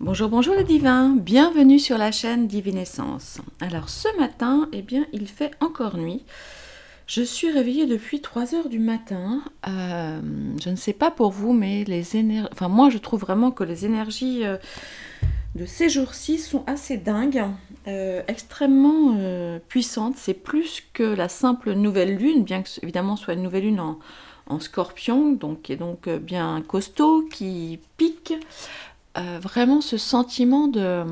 Bonjour, bonjour les divins, bienvenue sur la chaîne Divinescence. Alors ce matin, eh bien, il fait encore nuit. Je suis réveillée depuis 3 heures du matin. Je ne sais pas pour vous, mais les énergies... Enfin, moi, je trouve vraiment que les énergies de ces jours-ci sont assez dingues, extrêmement puissantes. C'est plus que la simple nouvelle lune, bien que, évidemment, ce soit une nouvelle lune en scorpion, donc, qui est donc bien costaud, qui pique. Vraiment ce sentiment de,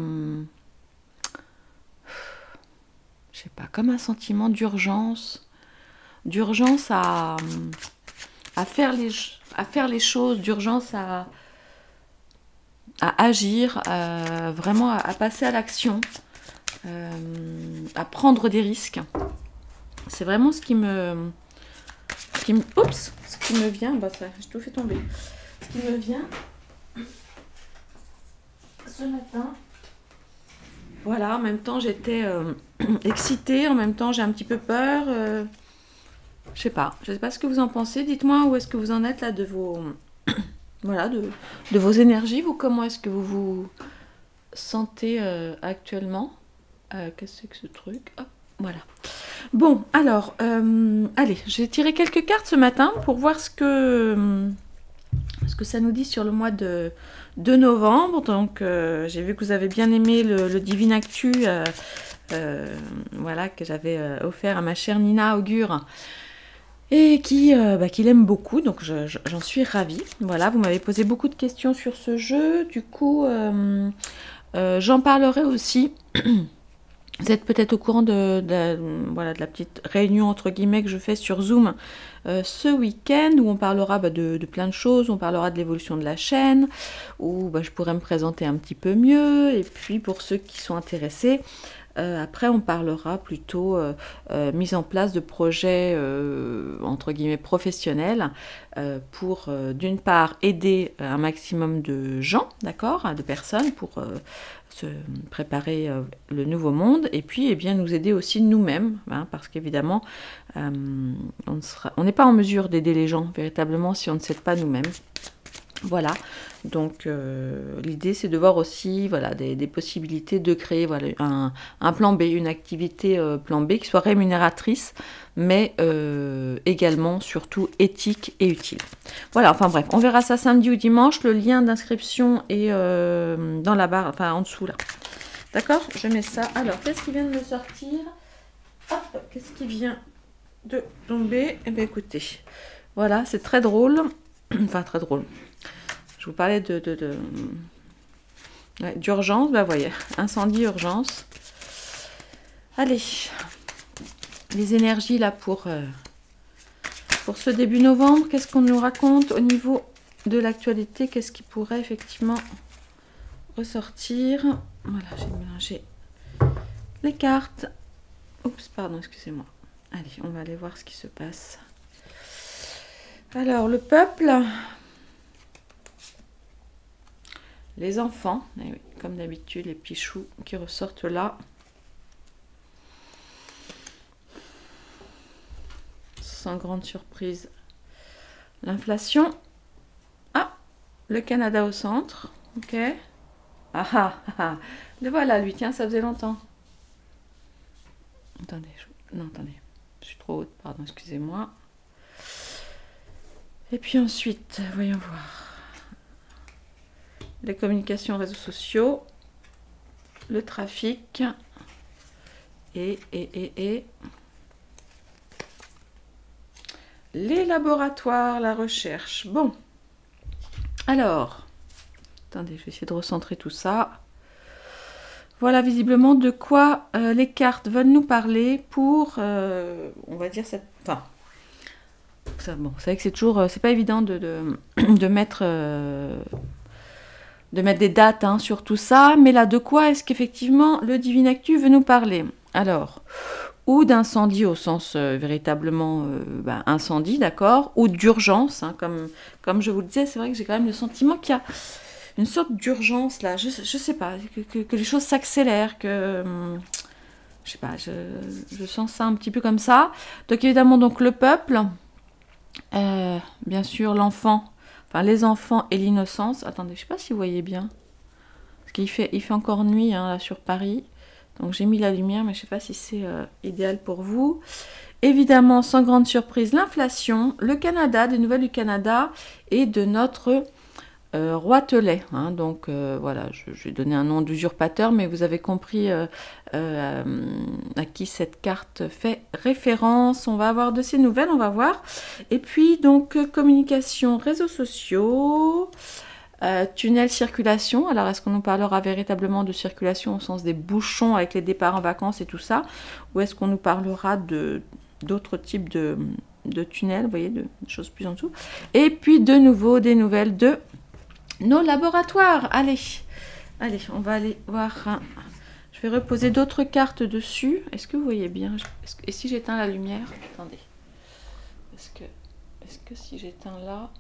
je sais pas, comme un sentiment d'urgence à faire les choses, d'urgence à agir, vraiment à passer à l'action, à prendre des risques. C'est vraiment oups, ce qui me vient, bah ça, j'ai tout fait tomber. Ce qui me vient ce matin. Voilà, en même temps j'étais excitée, en même temps j'ai un petit peu peur. Je sais pas ce que vous en pensez. Dites-moi où est-ce que vous en êtes là de vos, voilà, de vos énergies. Vous, comment est-ce que vous vous sentez actuellement? Qu'est-ce que c'est que ce truc? Hop, voilà. Bon, alors, allez, j'ai tiré quelques cartes ce matin pour voir ce que ça nous dit sur le mois de novembre. Donc, j'ai vu que vous avez bien aimé le Divine Actu, voilà, que j'avais offert à ma chère Nina Augure, et qu'il aime beaucoup, donc j'en suis ravie. Voilà, vous m'avez posé beaucoup de questions sur ce jeu, du coup, j'en parlerai aussi. Vous êtes peut-être au courant voilà, de la petite réunion entre guillemets que je fais sur Zoom ce week-end, où on parlera de plein de choses. On parlera de l'évolution de la chaîne, où je pourrais me présenter un petit peu mieux. Et puis pour ceux qui sont intéressés, après on parlera plutôt mise en place de projets entre guillemets professionnels pour d'une part aider un maximum de gens, d'accord, de personnes pour se préparer le nouveau monde, et puis eh bien nous aider aussi nous-mêmes, hein, parce qu'évidemment on n'est pas en mesure d'aider les gens véritablement si on ne s'aide pas nous-mêmes. Voilà, donc l'idée c'est de voir aussi, voilà, des possibilités de créer, voilà, un plan B, une activité plan B qui soit rémunératrice, mais également surtout éthique et utile. Voilà, enfin bref, on verra ça samedi ou dimanche. Le lien d'inscription est dans la barre, enfin en dessous là. D'accord, je mets ça. Alors, qu'est-ce qui vient de me sortir? Hop, qu'est-ce qui vient de tomber? Eh bien écoutez, voilà, c'est très drôle. Enfin très drôle. Je vous parlais d'urgence, bah voyez, incendie, urgence. Allez, les énergies là pour ce début novembre, qu'est-ce qu'on nous raconte au niveau de l'actualité? Qu'est-ce qui pourrait effectivement ressortir? Voilà, j'ai mélangé les cartes. Oups, pardon, excusez-moi. Allez, on va aller voir ce qui se passe. Alors, le peuple... Les enfants, eh oui, comme d'habitude, les petits choux qui ressortent là. Sans grande surprise, l'inflation. Ah, le Canada au centre. Ok. Ah ah ah. Le voilà, lui, tiens, ça faisait longtemps. Attendez, non, attendez. Je suis trop haute, pardon, excusez-moi. Et puis ensuite, voyons voir. Les communications, réseaux sociaux, le trafic et les laboratoires, la recherche. Bon, alors, attendez, je vais essayer de recentrer tout ça. Voilà visiblement de quoi les cartes veulent nous parler pour, on va dire, cette... Enfin, ça, bon, vous savez que c'est toujours... c'est pas évident de mettre... de mettre des dates hein, sur tout ça, mais là, de quoi est-ce qu'effectivement le Divine Actu veut nous parler? Alors, ou d'incendie au sens véritablement incendie, d'accord, ou d'urgence, hein, comme je vous le disais, c'est vrai que j'ai quand même le sentiment qu'il y a une sorte d'urgence là, je sais pas, que les choses s'accélèrent, que... je sais pas, je sens ça un petit peu comme ça. Donc évidemment, donc le peuple, bien sûr l'enfant, enfin les enfants et l'innocence. Attendez, je sais pas si vous voyez bien. il fait encore nuit hein, là sur Paris. Donc j'ai mis la lumière, mais je ne sais pas si c'est idéal pour vous. Évidemment, sans grande surprise, l'inflation, le Canada, des nouvelles du Canada et de notre Roitelet. Hein. Donc voilà, je vais donner un nom d'usurpateur, mais vous avez compris à qui cette carte fait référence. On va avoir de ces nouvelles, on va voir. Et puis donc communication, réseaux sociaux. Tunnel circulation, alors est-ce qu'on nous parlera véritablement de circulation au sens des bouchons avec les départs en vacances et tout ça, ou est-ce qu'on nous parlera d'autres types de tunnels, vous voyez, de choses plus en dessous. Et puis de nouveau des nouvelles de nos laboratoires. Allez, on va aller voir. Je vais reposer d'autres cartes dessus. Est-ce que vous voyez bien? Et si j'éteins la lumière? Attendez. Est-ce que si j'éteins là...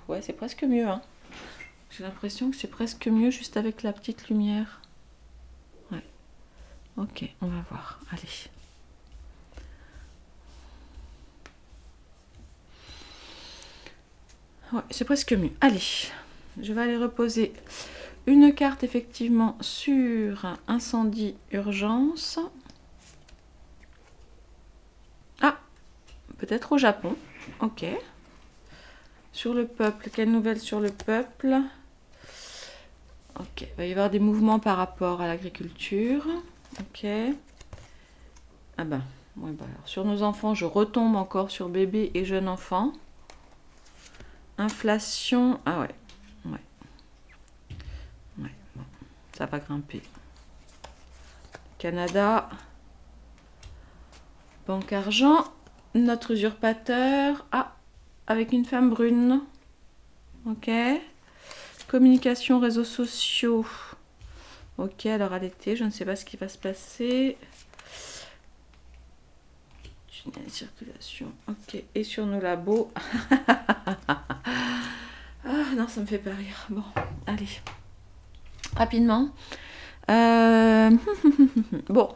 Ouais, c'est presque mieux. Hein. J'ai l'impression que c'est presque mieux juste avec la petite lumière. Ouais. Ok, on va voir. Allez. Ouais, c'est presque mieux. Allez, je vais aller reposer une carte effectivement sur incendie urgence. Ah, peut-être au Japon. Ok. Sur le peuple, quelle nouvelle sur le peuple? Ok, il va y avoir des mouvements par rapport à l'agriculture. Ok. Ah ben, ouais, bah alors, sur nos enfants, je retombe encore sur bébé et jeune enfant. Inflation, ah ouais, bon, ça va grimper. Canada, banque argent, notre usurpateur, ah, avec une femme brune, ok. Communication, réseaux sociaux, ok, alors à l'été, je ne sais pas ce qui va se passer. Tunnel, circulation, ok, et sur nos labos. Ah non, ça me fait pas rire. Bon, allez, rapidement. Bon,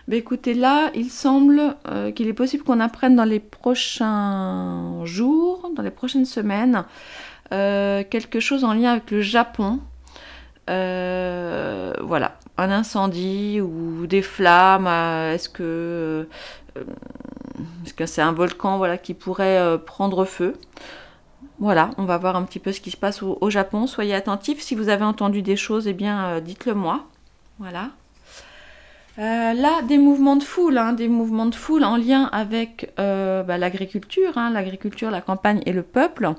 bah écoutez, là, il semble qu'il est possible qu'on apprenne dans les prochains jours, dans les prochaines semaines, quelque chose en lien avec le Japon. Voilà, un incendie ou des flammes. Est-ce que c'est un volcan, voilà, qui pourrait prendre feu? Voilà, on va voir un petit peu ce qui se passe au Japon. Soyez attentifs. Si vous avez entendu des choses, eh bien, dites-le moi. Voilà. Là, des mouvements de foule, hein, en lien avec l'agriculture, hein, la campagne et le peuple.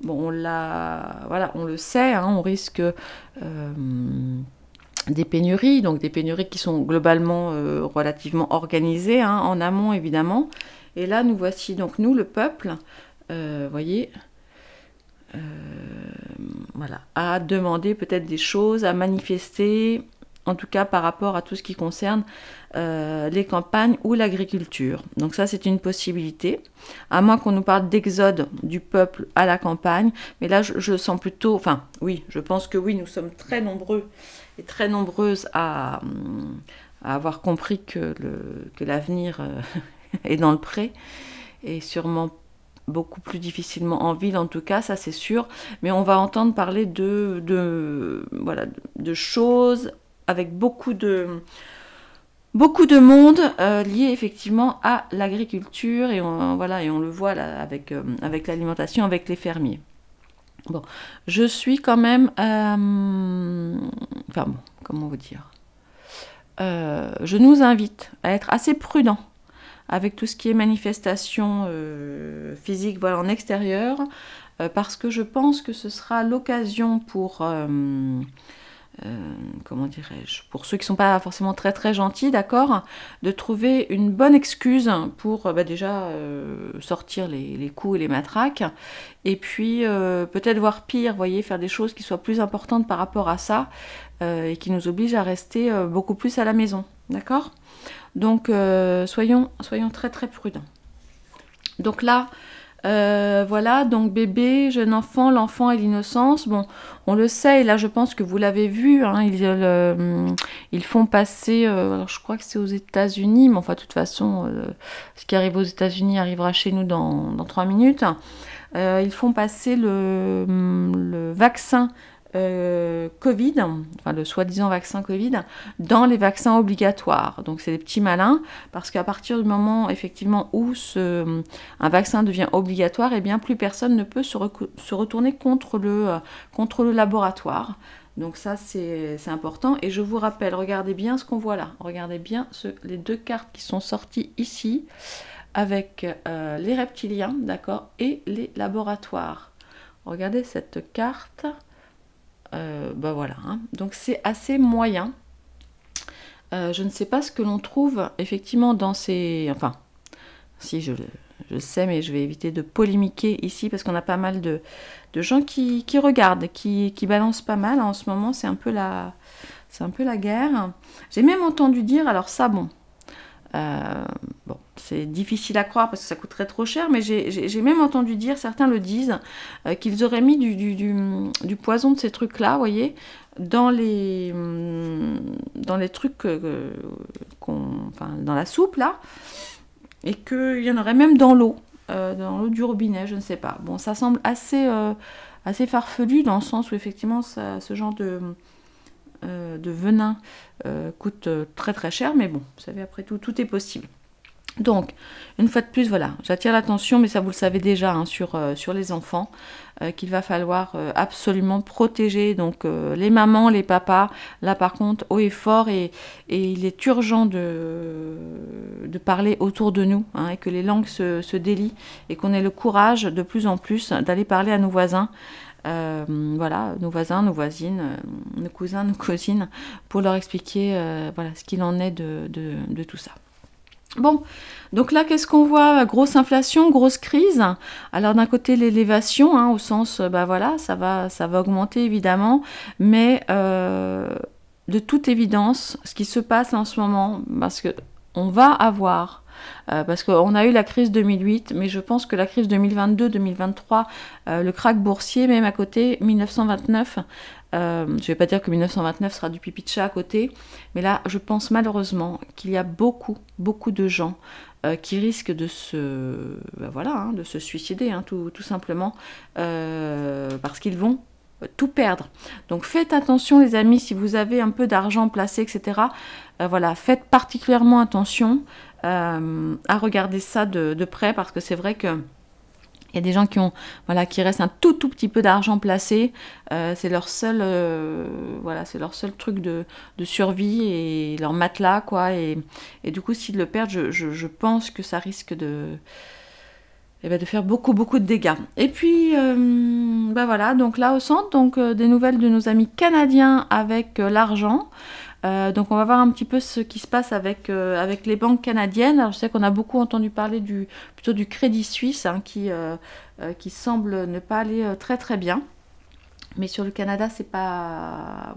Bon, voilà, on le sait, hein, on risque des pénuries, donc des pénuries qui sont globalement relativement organisées, hein, en amont évidemment. Et là, nous voici donc, nous, le peuple, voyez, voilà, à demander peut-être des choses, à manifester, en tout cas par rapport à tout ce qui concerne les campagnes ou l'agriculture. Donc ça, c'est une possibilité, à moins qu'on nous parle d'exode du peuple à la campagne, mais là, je sens plutôt, enfin, oui, je pense que oui, nous sommes très nombreux et très nombreuses à avoir compris que l'avenir est dans le pré, et sûrement beaucoup plus difficilement en ville, en tout cas, ça c'est sûr, mais on va entendre parler de choses avec beaucoup de monde lié effectivement à l'agriculture, et on le voit là avec l'alimentation, avec les fermiers. Bon, je suis quand même, enfin bon, comment vous dire, je nous invite à être assez prudents avec tout ce qui est manifestation physique, voilà, en extérieur, parce que je pense que ce sera l'occasion pour, comment dirais-je, pour ceux qui ne sont pas forcément très très gentils, d'accord, de trouver une bonne excuse pour déjà sortir les coups et les matraques, et puis peut-être voir pire, voyez, faire des choses qui soient plus importantes par rapport à ça, et qui nous obligent à rester beaucoup plus à la maison, d'accord ? Donc, soyons très très prudents. Donc là, voilà, donc bébé, jeune enfant, l'enfant et l'innocence. Bon, on le sait, et là je pense que vous l'avez vu, hein, ils font passer, alors je crois que c'est aux États-Unis, mais enfin de toute façon, ce qui arrive aux États-Unis arrivera chez nous dans 3 minutes. Ils font passer le vaccin Covid, enfin le soi-disant vaccin Covid, dans les vaccins obligatoires. Donc c'est des petits malins, parce qu'à partir du moment effectivement où un vaccin devient obligatoire, eh bien plus personne ne peut se retourner contre le laboratoire. Donc ça c'est important. Et je vous rappelle, regardez bien ce qu'on voit là. Regardez bien les deux cartes qui sont sorties ici, avec les reptiliens, d'accord, et les laboratoires. Regardez cette carte. Voilà, hein. Donc c'est assez moyen. Je ne sais pas ce que l'on trouve effectivement dans ces... Enfin, si je sais, mais je vais éviter de polémiquer ici parce qu'on a pas mal de gens qui regardent, qui balancent pas mal. En ce moment, c'est un peu la guerre. J'ai même entendu dire, alors ça, bon, c'est difficile à croire parce que ça coûterait trop cher, mais j'ai même entendu dire, certains le disent, qu'ils auraient mis du poison de ces trucs-là, vous voyez, dans les trucs, enfin, dans la soupe, là, et qu'il y en aurait même dans l'eau du robinet, je ne sais pas. Bon, ça semble assez farfelu dans le sens où, effectivement, ce genre de venin coûte très très cher, mais bon, vous savez, après tout est possible. Donc, une fois de plus, voilà, j'attire l'attention, mais ça vous le savez déjà, hein, sur les enfants, qu'il va falloir absolument protéger, donc les mamans, les papas, là par contre, haut et fort, et il est urgent de parler autour de nous, hein, et que les langues se délient, et qu'on ait le courage de plus en plus d'aller parler à nos voisins, voilà, nos voisins, nos voisines, nos cousins, nos cousines, pour leur expliquer voilà, ce qu'il en est de tout ça. Bon, donc là, qu'est-ce qu'on voit? Grosse inflation, grosse crise. Alors d'un côté, l'élévation, hein, au sens, voilà, ça va augmenter évidemment, mais de toute évidence, ce qui se passe en ce moment, parce que on va avoir... parce qu'on a eu la crise 2008, mais je pense que la crise 2022-2023, le krach boursier, même à côté, 1929, je ne vais pas dire que 1929 sera du pipi de chat à côté, mais là, je pense malheureusement qu'il y a beaucoup de gens qui risquent de de se suicider, hein, tout simplement, parce qu'ils vont tout perdre. Donc faites attention les amis, si vous avez un peu d'argent placé, etc. Voilà, faites particulièrement attention à regarder ça de près, parce que c'est vrai que il y a des gens qui restent un tout petit peu d'argent placé, c'est leur seul truc de survie et leur matelas, quoi, et du coup s'ils le perdent, je pense que ça risque de faire beaucoup de dégâts. Et puis voilà, donc là au centre, donc des nouvelles de nos amis canadiens avec l'argent. Donc on va voir un petit peu ce qui se passe avec les banques canadiennes. Alors je sais qu'on a beaucoup entendu parler plutôt du Crédit Suisse, hein, qui semble ne pas aller très bien. Mais sur le Canada, c'est pas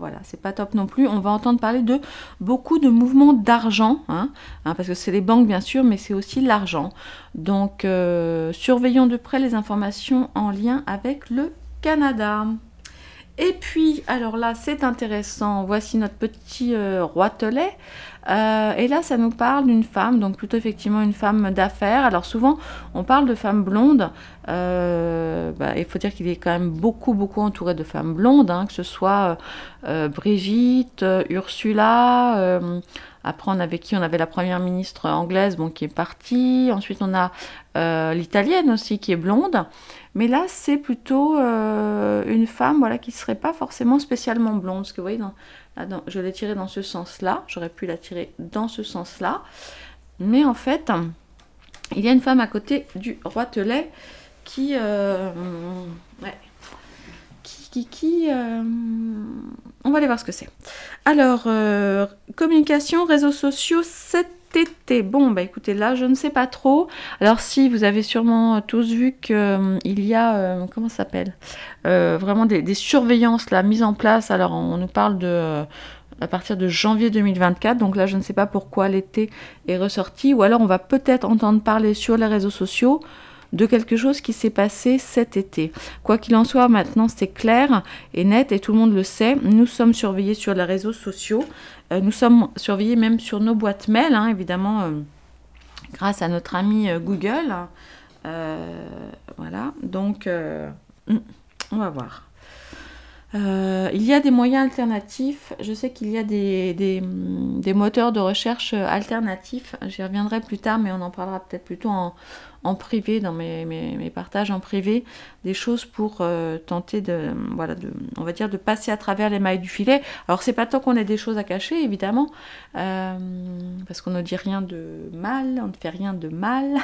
top non plus. On va entendre parler de beaucoup de mouvements d'argent, hein, parce que c'est les banques bien sûr, mais c'est aussi l'argent. Donc surveillons de près les informations en lien avec le Canada. Et puis, alors là, c'est intéressant. Voici notre petit roitelet. Et là, ça nous parle d'une femme, donc plutôt effectivement une femme d'affaires. Alors souvent, on parle de femmes blondes. Il faut dire qu'il est quand même beaucoup entouré de femmes blondes, hein, que ce soit Brigitte, Ursula. Après, on avait la première ministre anglaise, qui est partie. Ensuite, on a l'italienne aussi, qui est blonde. Mais là, c'est plutôt une femme, voilà, qui ne serait pas forcément spécialement blonde. Parce que vous voyez, je l'ai tirée dans ce sens-là. J'aurais pu la tirer dans ce sens-là. Mais en fait, il y a une femme à côté du roitelet qui... on va aller voir ce que c'est. Alors, communication, réseaux sociaux, cet été. Bon, écoutez, là, je ne sais pas trop. Alors, si, vous avez sûrement tous vu qu'il y a, comment ça s'appelle, vraiment des surveillances là, mises en place. Alors, on nous parle à partir de janvier 2024. Donc là, je ne sais pas pourquoi l'été est ressorti. Ou alors, on va peut-être entendre parler sur les réseaux sociaux de quelque chose qui s'est passé cet été. Quoi qu'il en soit, maintenant c'est clair et net et tout le monde le sait. Nous sommes surveillés sur les réseaux sociaux. Nous sommes surveillés même sur nos boîtes mail, hein, évidemment, grâce à notre ami Google. Voilà, donc on va voir. Il y a des moyens alternatifs. Je sais qu'il y a des moteurs de recherche alternatifs. J'y reviendrai plus tard, mais on en parlera peut-être plutôt en privé, dans mes partages en privé, des choses pour tenter de, voilà, on va dire, de passer à travers les mailles du filet. Alors c'est pas tant qu'on ait des choses à cacher, évidemment, parce qu'on ne dit rien de mal, on ne fait rien de mal,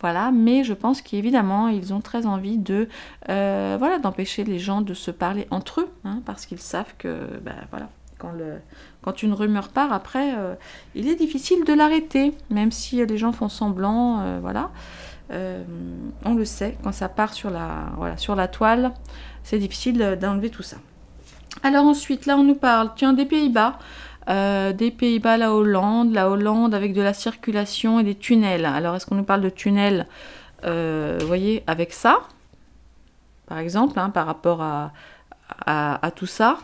voilà, mais je pense qu'évidemment ils ont très envie de, voilà, d'empêcher les gens de se parler entre eux, hein, parce qu'ils savent que, ben, voilà, quand une rumeur part, après, il est difficile de l'arrêter, même si les gens font semblant, voilà. On le sait, quand ça part sur la toile, c'est difficile d'enlever tout ça. Alors ensuite, là, on nous parle, tiens, des Pays-Bas. La Hollande avec de la circulation et des tunnels. Alors, est-ce qu'on nous parle de tunnels, vous voyez, avec ça, par exemple, hein, par rapport à tout ça,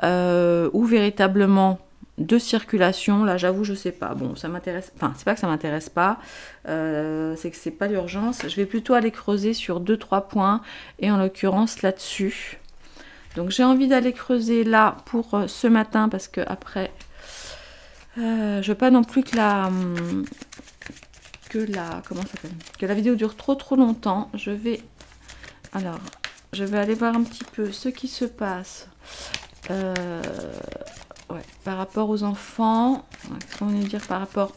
ou véritablement de circulation, là j'avoue je sais pas, bon ça m'intéresse, enfin c'est pas que ça m'intéresse pas, c'est que c'est pas l'urgence, je vais plutôt aller creuser sur 2-3 points, et en l'occurrence là-dessus. Donc j'ai envie d'aller creuser là pour ce matin, parce que après, je veux pas non plus que la vidéo dure trop longtemps. Je vais aller voir un petit peu ce qui se passe. Ouais, par rapport aux enfants, qu'est-ce qu'on veut dire par rapport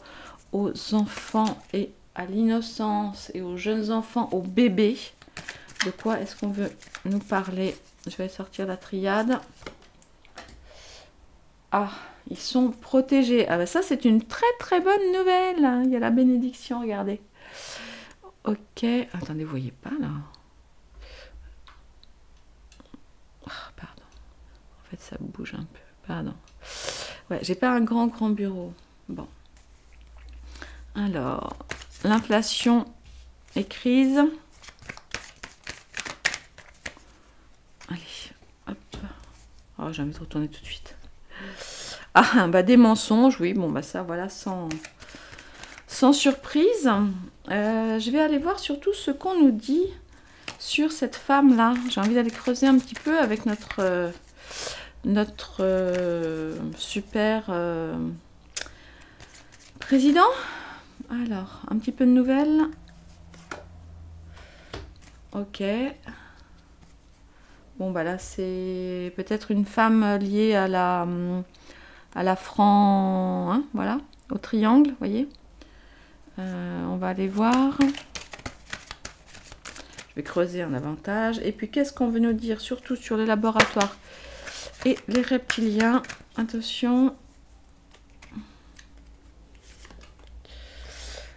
aux enfants et à l'innocence et aux jeunes enfants, aux bébés? De quoi est-ce qu'on veut nous parler? Je vais sortir la triade. Ah, ils sont protégés. Ah ben ça c'est une très bonne nouvelle. Il y a la bénédiction, regardez. Ok, attendez, vous voyez pas là? Ah, pardon. En fait ça bouge un peu. Pardon. Ouais, j'ai pas un grand bureau. Bon. Alors, l'inflation et crise. Allez, hop. Oh, j'ai envie de retourner tout de suite. Ah, bah des mensonges, oui. Bon, bah ça, voilà, sans surprise. Je vais aller voir surtout ce qu'on nous dit sur cette femme-là. J'ai envie d'aller creuser un petit peu avec notre super président. Alors, un petit peu de nouvelles. Ok. Bon, bah là, c'est peut-être une femme liée à la hein, voilà, au triangle, vous voyez. On va aller voir. Je vais creuser un avantage. Et puis, qu'est-ce qu'on veut nous dire, surtout sur les laboratoires et les reptiliens? Attention.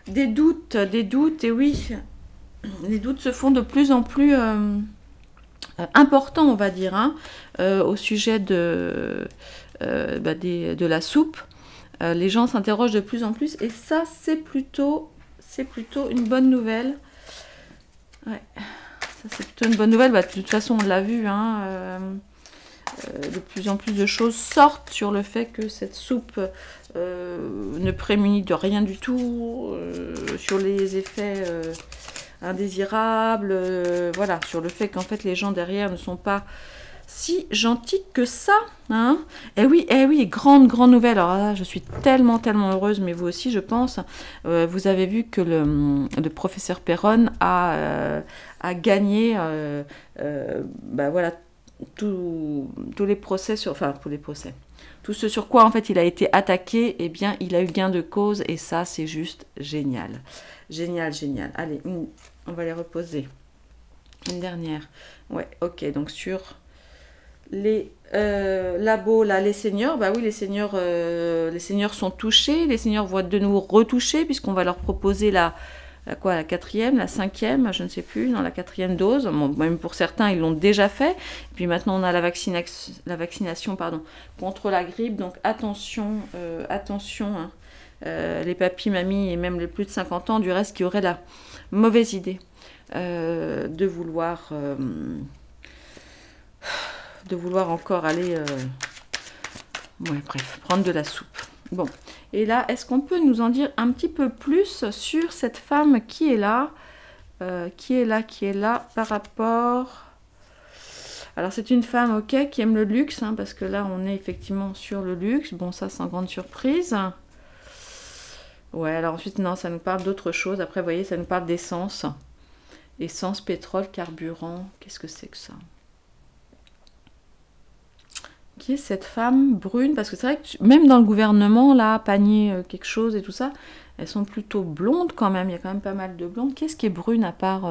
Des doutes, et oui, les doutes se font de plus en plus importants, on va dire, hein, au sujet de la soupe. Les gens s'interrogent de plus en plus, et ça, c'est plutôt une bonne nouvelle. Ouais, ça, c'est plutôt une bonne nouvelle. Bah, de toute façon, on l'a vu, hein, de plus en plus de choses sortent sur le fait que cette soupe ne prémunit de rien du tout, sur les effets indésirables, voilà, sur le fait qu'en fait les gens derrière ne sont pas si gentils que ça, hein. Et oui, grande nouvelle. Alors là, je suis tellement heureuse, mais vous aussi, je pense. Vous avez vu que le professeur Perron a gagné, bah voilà, tous les procès tout ce sur quoi en fait il a été attaqué, eh bien il a eu gain de cause, et ça c'est juste génial. Allez, on va les reposer. Une dernière. Ouais, ok, donc sur les labos là, les seniors, bah oui, les seniors sont touchés, les seniors vont être de nouveau retouchés, puisqu'on va leur proposer la 4e, la 5e, je ne sais plus, non, la 4e dose. Bon, même pour certains, ils l'ont déjà fait. Et puis maintenant, on a la vaccination contre la grippe. Donc attention, hein, les papis, mamies et même les plus de 50 ans, du reste, qui auraient la mauvaise idée de vouloir encore aller, ouais, bref, prendre de la soupe. Bon, et là, est-ce qu'on peut nous en dire un petit peu plus sur cette femme qui est là, par rapport Alors c'est une femme, ok, qui aime le luxe, hein, parce que là on est effectivement sur le luxe. Bon, ça sans grande surprise. Ouais, alors ensuite, non, ça nous parle d'autre chose. Après, vous voyez, ça nous parle d'essence. Essence, pétrole, carburant. Qu'est-ce que c'est que ça? Qui est cette femme brune? Parce que c'est vrai que même dans le gouvernement, là, panier quelque chose et tout ça, elles sont plutôt blondes quand même. Il y a quand même pas mal de blondes. Qu'est-ce qui est brune à part...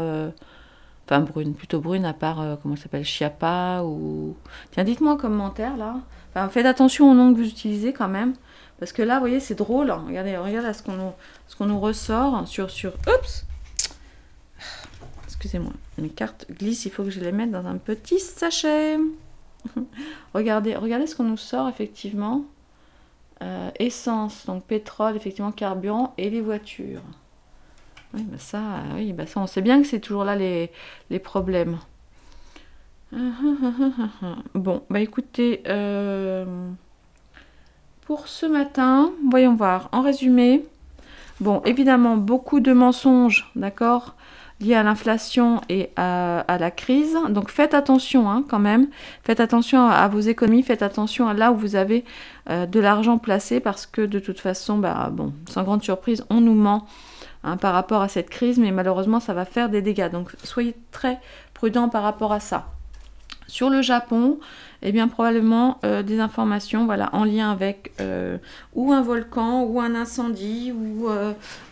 Enfin, brune, plutôt brune à part, comment ça s'appelle, Chiappa ou... Tiens, dites-moi en commentaire, là. Enfin, faites attention au nom que vous utilisez quand même. Parce que là, vous voyez, c'est drôle. Regardez, regardez ce qu'on nous ressort sur... Oups! Excusez-moi, mes cartes glissent, il faut que je les mette dans un petit sachet. Regardez, regardez ce qu'on nous sort, effectivement. Essence, donc pétrole, effectivement, carburant et les voitures. Oui, bah ça, on sait bien que c'est toujours là les problèmes. Bon, bah écoutez, pour ce matin, voyons voir, en résumé, bon, évidemment, beaucoup de mensonges, d'accord, liés à l'inflation et à la crise. Donc faites attention hein, quand même, faites attention à vos économies, faites attention à là où vous avez de l'argent placé, parce que de toute façon, bah, bon, sans grande surprise, on nous ment hein, par rapport à cette crise, mais malheureusement, ça va faire des dégâts. Donc soyez très prudents par rapport à ça. Sur le Japon, eh bien probablement des informations voilà, en lien avec ou un volcan, ou un incendie, ou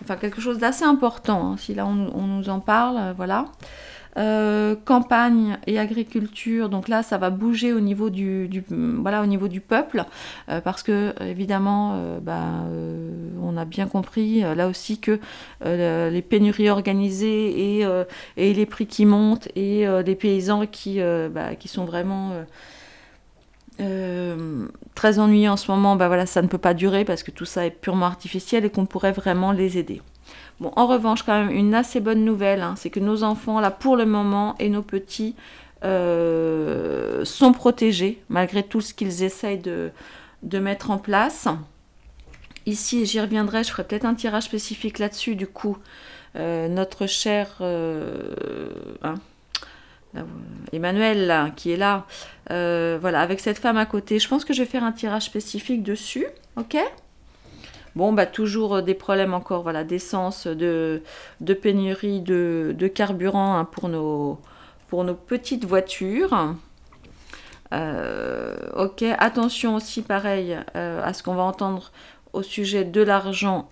enfin quelque chose d'assez important, hein, si là on nous en parle, voilà. Campagne et agriculture, donc là ça va bouger au niveau voilà, au niveau du peuple, parce que évidemment on a bien compris là aussi que les pénuries organisées et les prix qui montent et les paysans qui sont vraiment très ennuyés en ce moment, voilà, ça ne peut pas durer parce que tout ça est purement artificiel et qu'on pourrait vraiment les aider. Bon, en revanche, quand même, une assez bonne nouvelle, hein, c'est que nos enfants, là, pour le moment, et nos petits, sont protégés, malgré tout ce qu'ils essayent de mettre en place. Ici, j'y reviendrai, je ferai peut-être un tirage spécifique là-dessus, du coup. Notre cher Emmanuel, là, qui est là, voilà, avec cette femme à côté, je pense que je vais faire un tirage spécifique dessus, ok ? Bon, bah toujours des problèmes encore, voilà, d'essence, de pénurie, de carburant hein, pour nos petites voitures. Ok, attention aussi, pareil, à ce qu'on va entendre au sujet de l'argent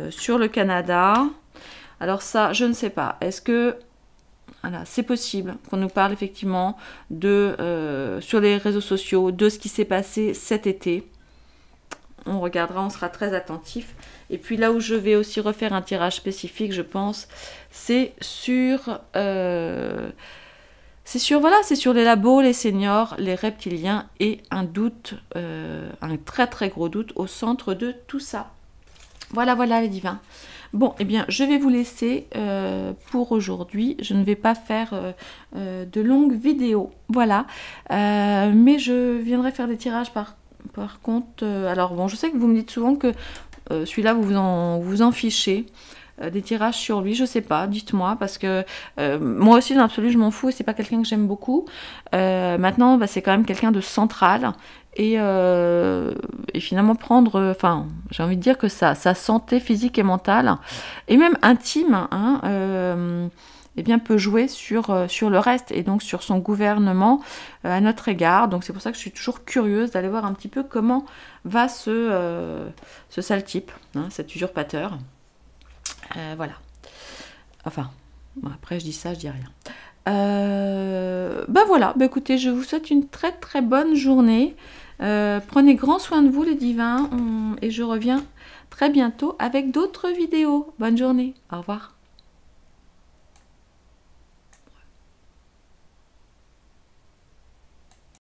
sur le Canada. Alors ça, je ne sais pas. Est-ce que voilà, c'est possible qu'on nous parle effectivement sur les réseaux sociaux de ce qui s'est passé cet été? On regardera, on sera très attentif. Et puis là où je vais aussi refaire un tirage spécifique, je pense, c'est sur les labos, les seniors, les reptiliens et un doute, un très très gros doute au centre de tout ça. Voilà, voilà les divins. Bon, eh bien, je vais vous laisser pour aujourd'hui. Je ne vais pas faire de longues vidéos, voilà. Mais je viendrai faire des tirages par contre, alors bon, je sais que vous me dites souvent que celui-là, vous en fichez. Des tirages sur lui, je sais pas, dites-moi, parce que moi aussi, dans l'absolu, je m'en fous, et c'est pas quelqu'un que j'aime beaucoup. Maintenant, c'est quand même quelqu'un de central, et finalement prendre, enfin, j'ai envie de dire que sa santé physique et mentale, et même intime, hein, eh bien, peut jouer sur le reste et donc sur son gouvernement à notre égard. Donc c'est pour ça que je suis toujours curieuse d'aller voir un petit peu comment va ce sale type, hein, cet usurpateur. Voilà. Enfin, bon, après je dis ça, je dis rien. Voilà, écoutez, je vous souhaite une très très bonne journée. Prenez grand soin de vous les divins et je reviens très bientôt avec d'autres vidéos. Bonne journée, au revoir.